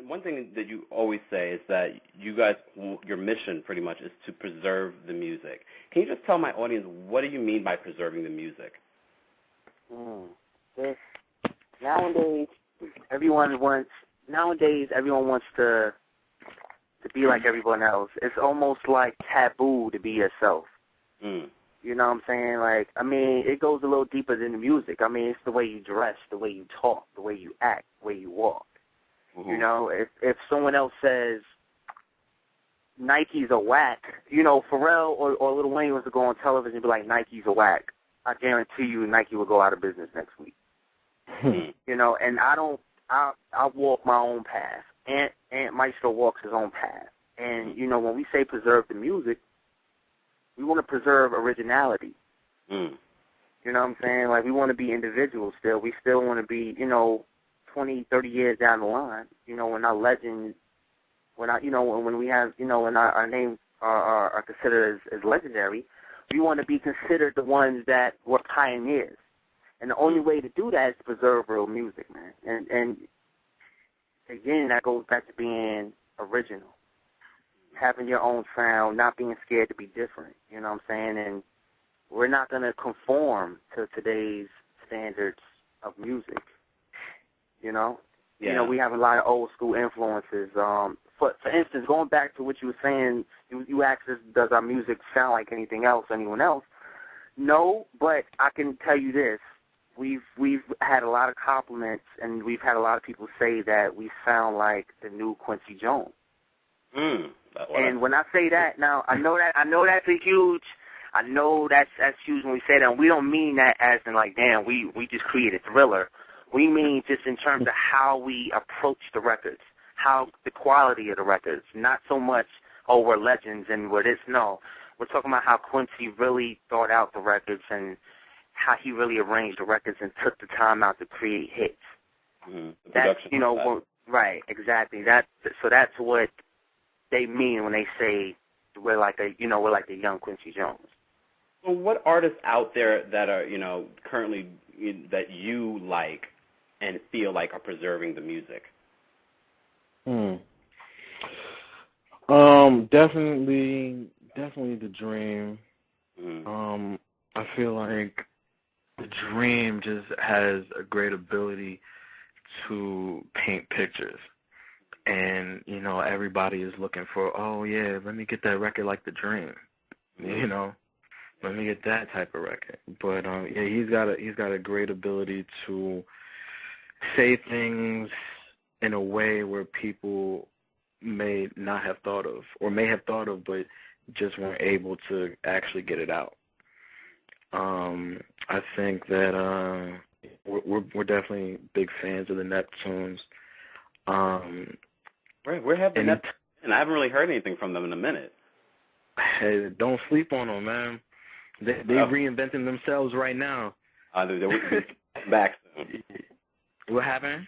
And one thing that you always say is that you guys, your mission pretty much is to preserve the music. Can you just tell my audience, what do you mean by preserving the music? Nowadays, everyone wants to be like everyone else. It's almost like taboo to be yourself. You know what I'm saying? Like, I mean, it goes a little deeper than the music. I mean, it's the way you dress, the way you talk, the way you act, the way you walk. You know, if someone else says Nike's a whack, you know, Pharrell or Lil Wayne was to go on television and be like, Nike's a whack, I guarantee you Nike will go out of business next week. You know, and I walk my own path. Ant Maestro walks his own path. And, you know, when we say preserve the music, we want to preserve originality. You know what I'm saying? Like, we want to be individuals still. We still want to be, you know, 20, 30 years down the line, you know, when our legends, when we have, you know, when our names are considered as legendary, we want to be considered the ones that were pioneers. And the only way to do that is to preserve real music, man. And again, that goes back to being original, having your own sound, not being scared to be different, you know what I'm saying? And we're not going to conform to today's standards of music. You know? Yeah. You know, we have a lot of old school influences. For instance, going back to what you were saying, you asked us, does our music sound like anything else, anyone else? No, but I can tell you this. We've had a lot of compliments, and we've had a lot of people say that we sound like the new Quincy Jones. And when I say that, now I know that's huge when we say that. And we don't mean that as in like, damn, we just created Thriller. We mean just in terms of how we approach the records, how the quality of the records, not so much, oh, we're legends and we're this. No, we're talking about how Quincy really thought out the records and how he really arranged the records and took the time out to create hits. That's, you know, right, exactly. So that's what they mean when they say we're like the young Quincy Jones. Well, what artists out there that are, you know, currently that you like and feel like are preserving the music? Definitely The Dream. I feel like The Dream just has a great ability to paint pictures. And, you know, everybody is looking for, oh, yeah, let me get that record like The Dream. You know, let me get that type of record. But, yeah, he's got a great ability to say things in a way where people may not have thought of, or may have thought of, but just weren't able to actually get it out. I think that we're definitely big fans of the Neptunes. Where have the Neptunes? And I haven't really heard anything from them in a minute. Hey, don't sleep on them, man. They're reinventing themselves right now. They're back soon. What happened?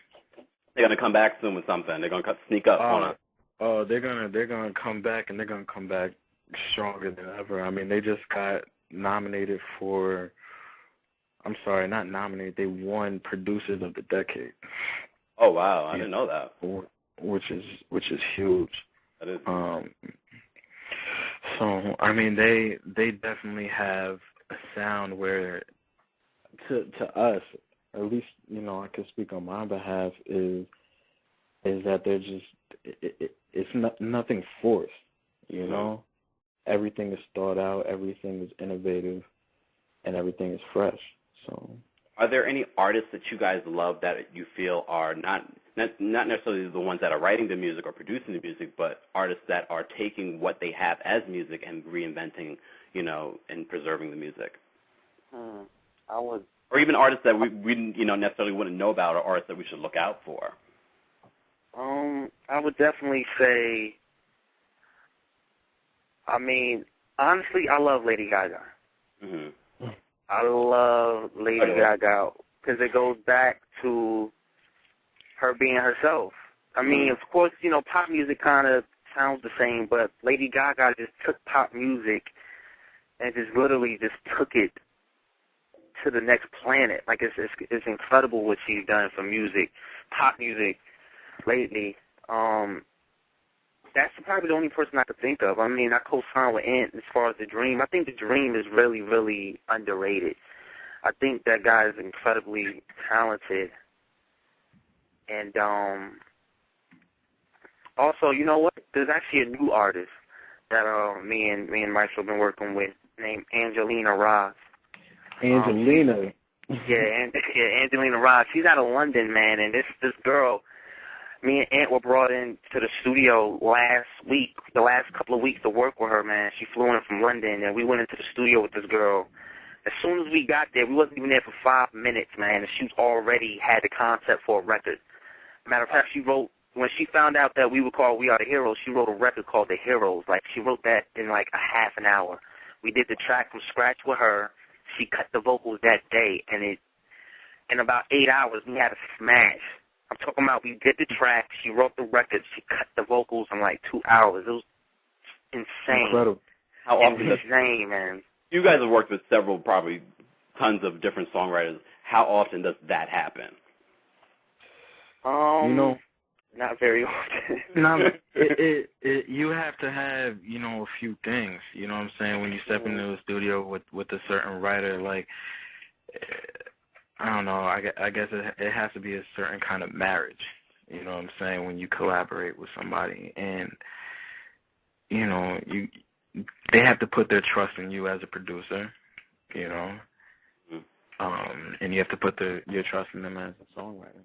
They're gonna come back soon with something. They're gonna sneak up on us. Oh, they're gonna come back, and they're gonna come back stronger than ever. I mean, they just got nominated for. I'm sorry, not nominated. They won Producers of the Decade. Oh wow, I didn't know that. Which is huge. That is. So I mean, they definitely have a sound where, to us, at least, you know, I can speak on my behalf, is that they're just, it's nothing forced, you know? Everything is thought out, everything is innovative, and everything is fresh. So, are there any artists that you guys love that you feel are not necessarily the ones that are writing the music or producing the music, but artists that are taking what they have as music and reinventing, you know, and preserving the music? Or even artists that we you know, necessarily wouldn't know about, or artists that we should look out for? I would definitely say, I mean, honestly, I love Lady Gaga. I love Lady Gaga because it goes back to her being herself. I mean, of course, you know, pop music kind of sounds the same, but Lady Gaga just took pop music and just literally just took it to the next planet. Like, it's incredible what she's done for music, pop music lately. That's probably the only person I could think of. I mean, I co-sign with Ant as far as The Dream. I think The Dream is really, really underrated. I think that guy is incredibly talented. And also, you know what? There's actually a new artist that me and Maestro have been working with named Angelina Ross. Angelina. Angelina Ross. She's out of London, man, and this girl, me and Ant were brought in to the studio last week, the last couple of weeks to work with her, man. She flew in from London, and we went into the studio with this girl. As soon as we got there, we wasn't even there for 5 minutes, man, and she already had the concept for a record. Matter of fact, she wrote, when she found out that we were called We Are the Heroes, she wrote a record called The Heroes. Like, she wrote that in like a half an hour. We did the track from scratch with her. She cut the vocals that day, and in about 8 hours, we had a smash. I'm talking about we did the track, she wrote the record, she cut the vocals in like 2 hours. It was insane. Incredible. How often insane, man. You guys have worked with several, probably tons of different songwriters. How often does that happen? Not very often. You have to have, a few things. You know what I'm saying? When you step into the studio with a certain writer, like, I don't know. I guess it has to be a certain kind of marriage. You know what I'm saying? When you collaborate with somebody, and they have to put their trust in you as a producer. And you have to put your trust in them as a songwriter.